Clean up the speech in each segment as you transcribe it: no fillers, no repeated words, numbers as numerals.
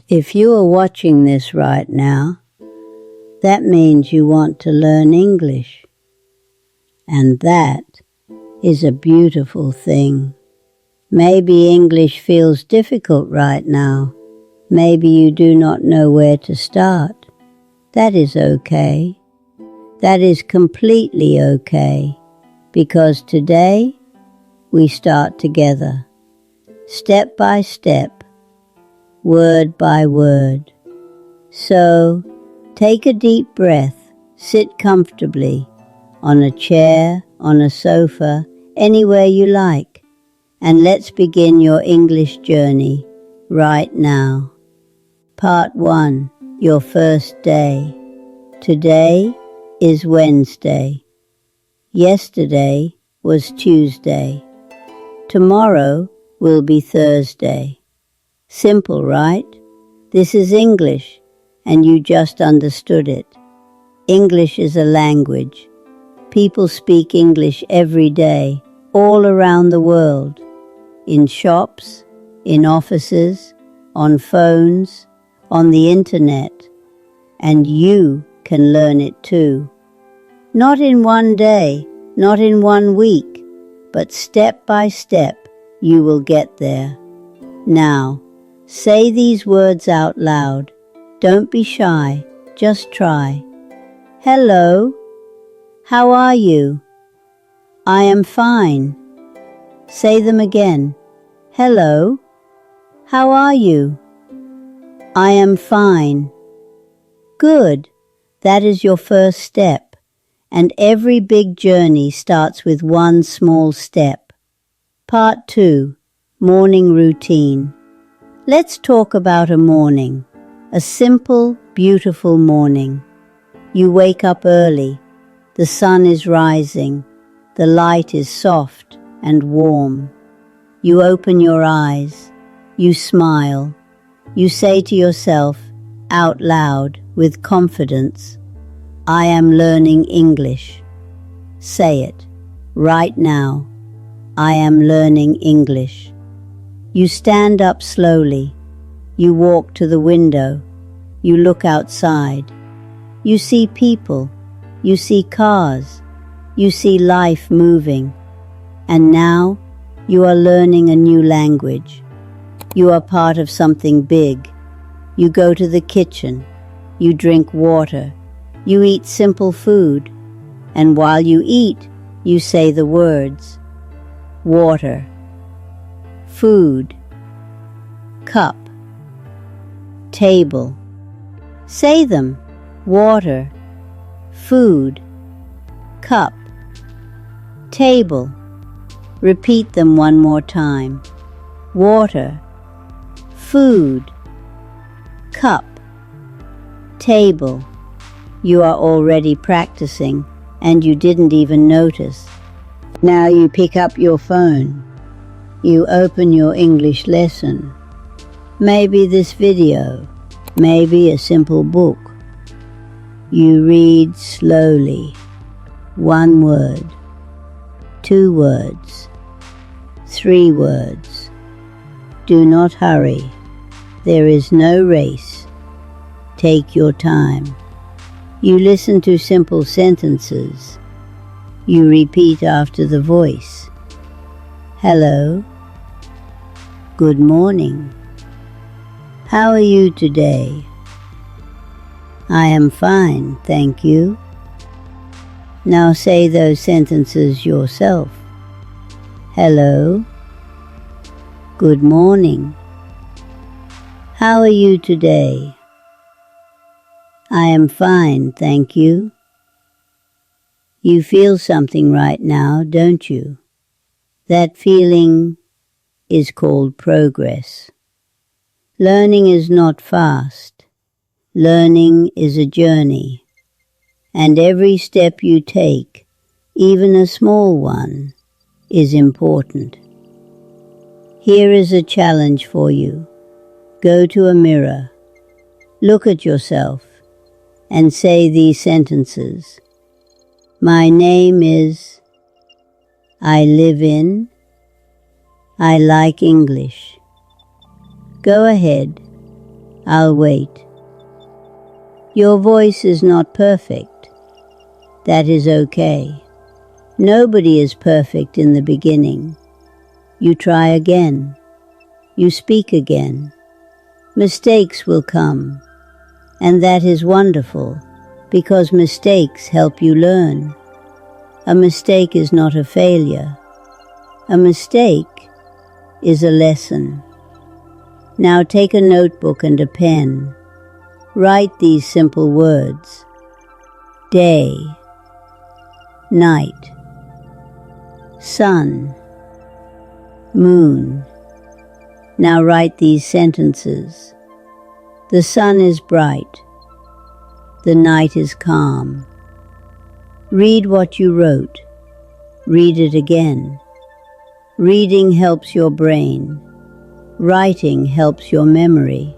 If you are watching this right now, that means you want to learn English. And that is a beautiful thing. Maybe English feels difficult right now. Maybe you do not know where to start. That is okay. That is completely okay, because today we start together, step by step, word by word. So, take a deep breath, sit comfortably, on a chair, on a sofa, anywhere you like, and let's begin your English journey right now. Part 1, your first day. Today is Wednesday. Yesterday was Tuesday. Tomorrow will be Thursday. Simple, right? This is English, and you just understood it. English is a language. People speak English every day, all around the world. In shops, in offices, on phones, on the internet. And you can learn it too. Not in one day, not in 1 week, but step by step you will get there. Now, say these words out loud. Don't be shy, just try. Hello. How are you? I am fine. Say them again. Hello. How are you? I am fine. Good. That is your first step. And every big journey starts with one small step. Part 2. Morning routine. Let's talk about a morning. A simple, beautiful morning. You wake up early. The sun is rising. The light is soft and warm. You open your eyes. You smile. You say to yourself, out loud, with confidence, I am learning English. Say it, right now. I am learning English. You stand up slowly. You walk to the window. You look outside. You see people. You see cars. You see life moving. And now you are learning a new language. You are part of something big. You go to the kitchen. You drink water. You eat simple food. And while you eat, you say the words. Water. Food. Cup. Table. Say them. Water. Food. Cup. Table. Repeat them one more time. Water. Food. Cup. Table. You are already practicing, and you didn't even notice. Now you pick up your phone. You open your English lesson. Maybe this video. Maybe a simple book. You read slowly. 1 word. 2 words. 3 words. Do not hurry. There is no race. Take your time. You listen to simple sentences. You repeat after the voice. Hello. Good morning. How are you today? I am fine, thank you. Now say those sentences yourself. Hello. Good morning. How are you today? I am fine, thank you. You feel something right now, don't you? That feeling is called progress. Learning is not fast. Learning is a journey. And every step you take, even a small one, is important. Here is a challenge for you. Go to a mirror. Look at yourself and say these sentences. My name is, I live in, I like English. Go ahead. I'll wait. Your voice is not perfect. That is okay. Nobody is perfect in the beginning. You try again. You speak again. Mistakes will come. And that is wonderful, because mistakes help you learn. A mistake is not a failure. A mistake is a lesson. Now take a notebook and a pen. Write these simple words. Day, night, sun, moon. Now write these sentences. The sun is bright. The night is calm. Read what you wrote. Read it again. Reading helps your brain. Writing helps your memory.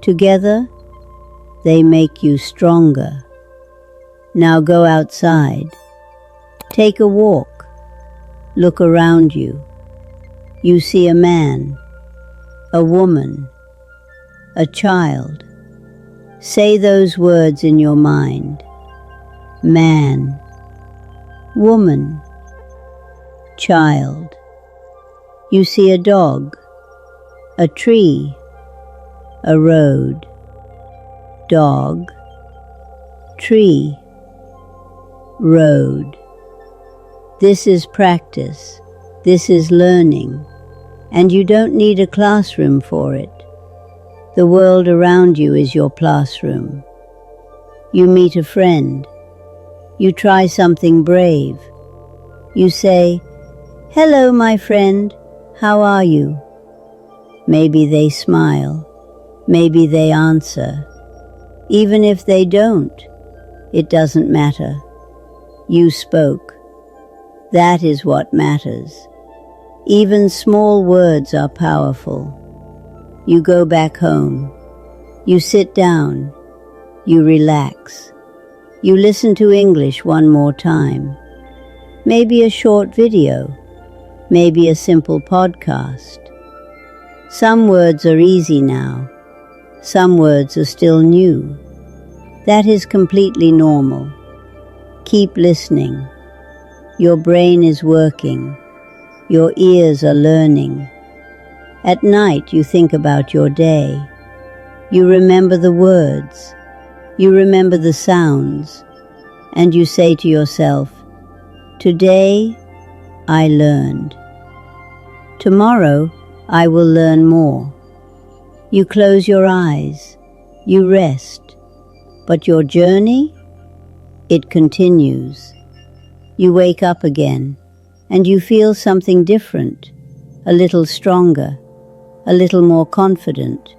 Together, they make you stronger. Now go outside. Take a walk. Look around you. You see a man, a woman, a child. Say those words in your mind. Man, woman, child. You see a dog, a tree, a road. Dog, tree, road. This is practice. This is learning. And you don't need a classroom for it. The world around you is your classroom. You meet a friend. You try something brave. You say, "Hello, my friend. How are you?" Maybe they smile. Maybe they answer. Even if they don't, it doesn't matter. You spoke. That is what matters. Even small words are powerful. You go back home. You sit down. You relax. You listen to English one more time. Maybe a short video. Maybe a simple podcast. Some words are easy now. Some words are still new. That is completely normal. Keep listening. Your brain is working. Your ears are learning. At night you think about your day. You remember the words. You remember the sounds. And you say to yourself, "Today I learned. Tomorrow I will learn more." You close your eyes. You rest. But your journey, it continues. You wake up again, and you feel something different, a little stronger, a little more confident.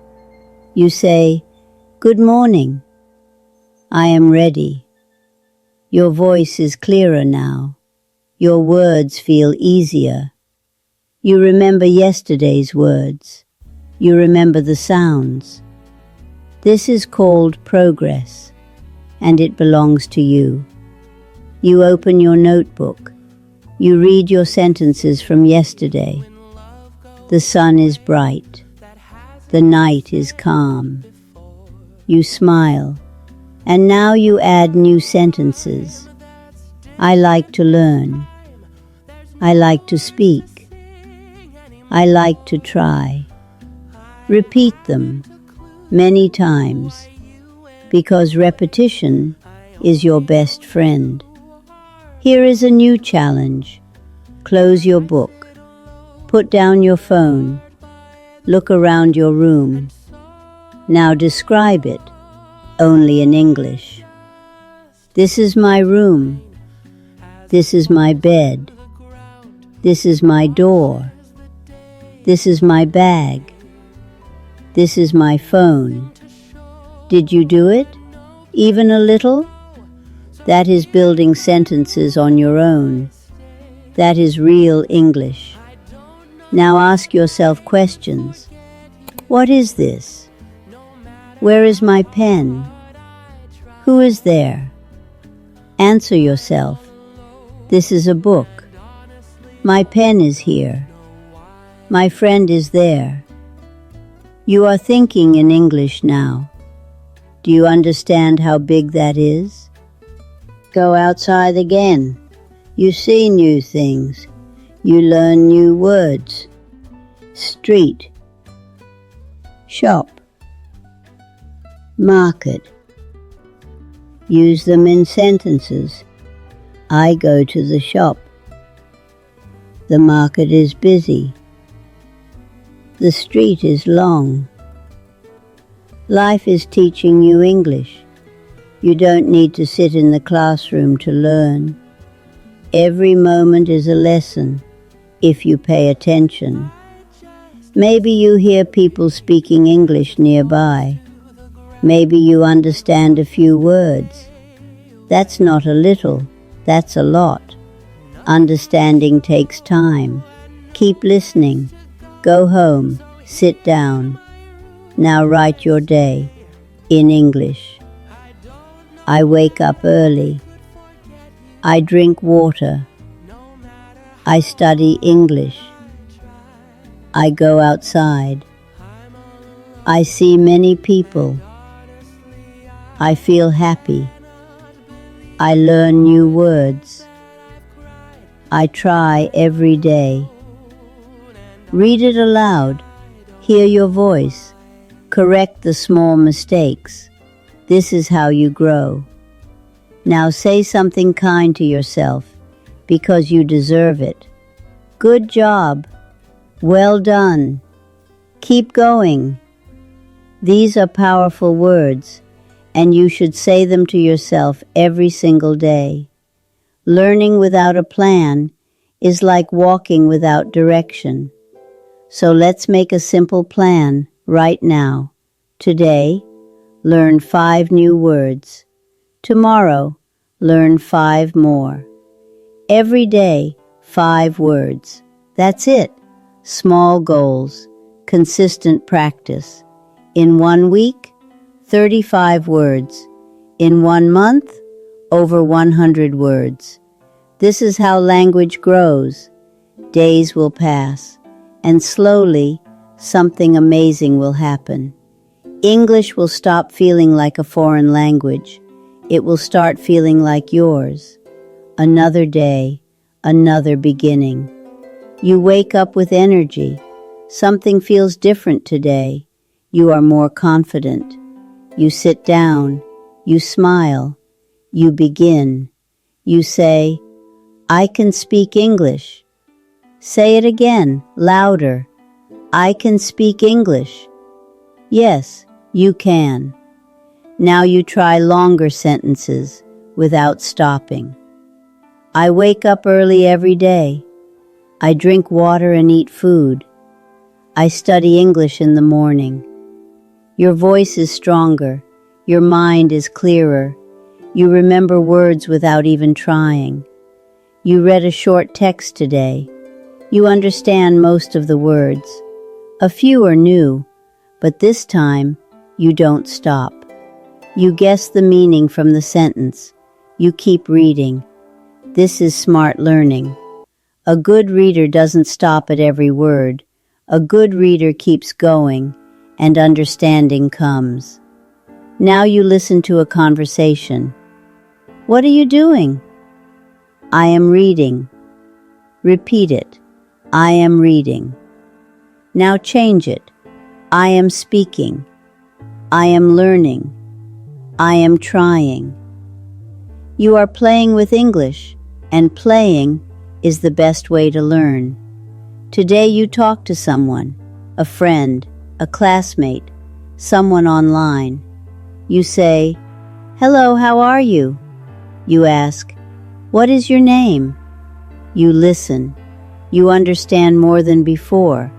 You say, "Good morning. I am ready." Your voice is clearer now. Your words feel easier. You remember yesterday's words. You remember the sounds. This is called progress, and it belongs to you. You open your notebook. You read your sentences from yesterday. The sun is bright. The night is calm. You smile, and now you add new sentences. I like to learn. I like to speak. I like to try. Repeat them many times, because repetition is your best friend. Here is a new challenge. Close your book. Put down your phone. Look around your room. Now describe it, only in English. This is my room. This is my bed. This is my door. This is my bag. This is my phone. Did you do it? Even a little? That is building sentences on your own. That is real English. Now ask yourself questions. What is this? Where is my pen? Who is there? Answer yourself. This is a book. My pen is here. My friend is there. You are thinking in English now. Do you understand how big that is? Go outside again. You see new things. You learn new words. Street, shop, market. Use them in sentences. I go to the shop. The market is busy. The street is long. Life is teaching you English. You don't need to sit in the classroom to learn. Every moment is a lesson if you pay attention. Maybe you hear people speaking English nearby. Maybe you understand a few words. That's not a little, that's a lot. Understanding takes time. Keep listening. Go home, sit down. Now write your day in English. I wake up early. I drink water. I study English. I go outside. I see many people. I feel happy. I learn new words. I try every day. Read it aloud. Hear your voice. Correct the small mistakes. This is how you grow. Now say something kind to yourself because you deserve it. Good job. Well done. Keep going. These are powerful words, and you should say them to yourself every single day. Learning without a plan is like walking without direction. So let's make a simple plan right now. Today, learn 5 new words. Tomorrow, learn 5 more. Every day, 5 words. That's it. Small goals, consistent practice. In 1 week, 35 words. In 1 month, over 100 words. This is how language grows. Days will pass, and slowly, something amazing will happen. English will stop feeling like a foreign language. It will start feeling like yours. Another day, another beginning. You wake up with energy. Something feels different today. You are more confident. You sit down. You smile. You begin. You say, I can speak English. Say it again, louder. I can speak English. Yes, you can. Now you try longer sentences without stopping. I wake up early every day. I drink water and eat food. I study English in the morning. Your voice is stronger. Your mind is clearer. You remember words without even trying. You read a short text today. You understand most of the words. A few are new, but this time you don't stop. You guess the meaning from the sentence. You keep reading. This is smart learning. A good reader doesn't stop at every word. A good reader keeps going, and understanding comes. Now you listen to a conversation. What are you doing? I am reading. Repeat it. I am reading. Now change it. I am speaking. I am learning. I am trying. You are playing with English, and playing is the best way to learn. Today you talk to someone, a friend, a classmate, someone online. You say, hello, how are you? You ask, what is your name? You listen. You understand more than before.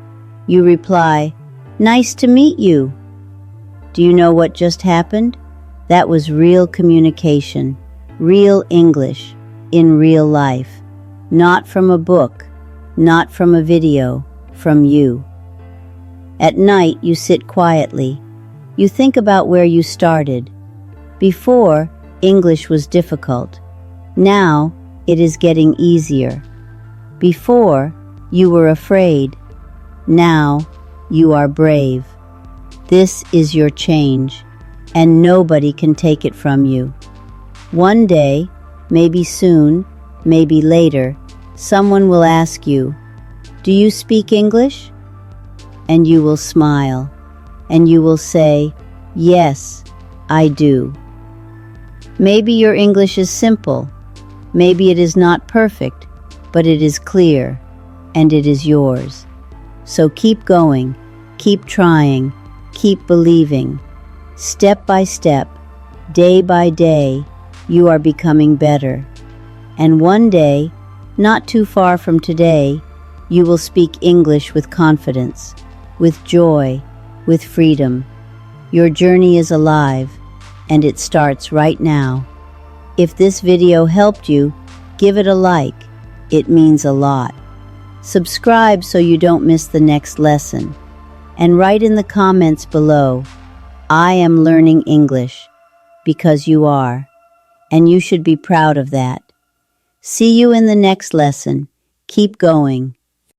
You reply, nice to meet you. Do you know what just happened? That was real communication, real English, in real life. Not from a book, not from a video, from you. At night, you sit quietly. You think about where you started. Before, English was difficult. Now, it is getting easier. Before, you were afraid. Now, you are brave. This is your change, and nobody can take it from you. One day, maybe soon, maybe later, someone will ask you, "Do you speak English?" And you will smile, and you will say, "Yes, I do." Maybe your English is simple, maybe it is not perfect, but it is clear, and it is yours. So keep going, keep trying, keep believing. Step by step, day by day, you are becoming better. And one day, not too far from today, you will speak English with confidence, with joy, with freedom. Your journey is alive, and it starts right now. If this video helped you, give it a like. It means a lot. Subscribe so you don't miss the next lesson. And write in the comments below, "I am learning English," because you are, and you should be proud of that. See you in the next lesson. Keep going.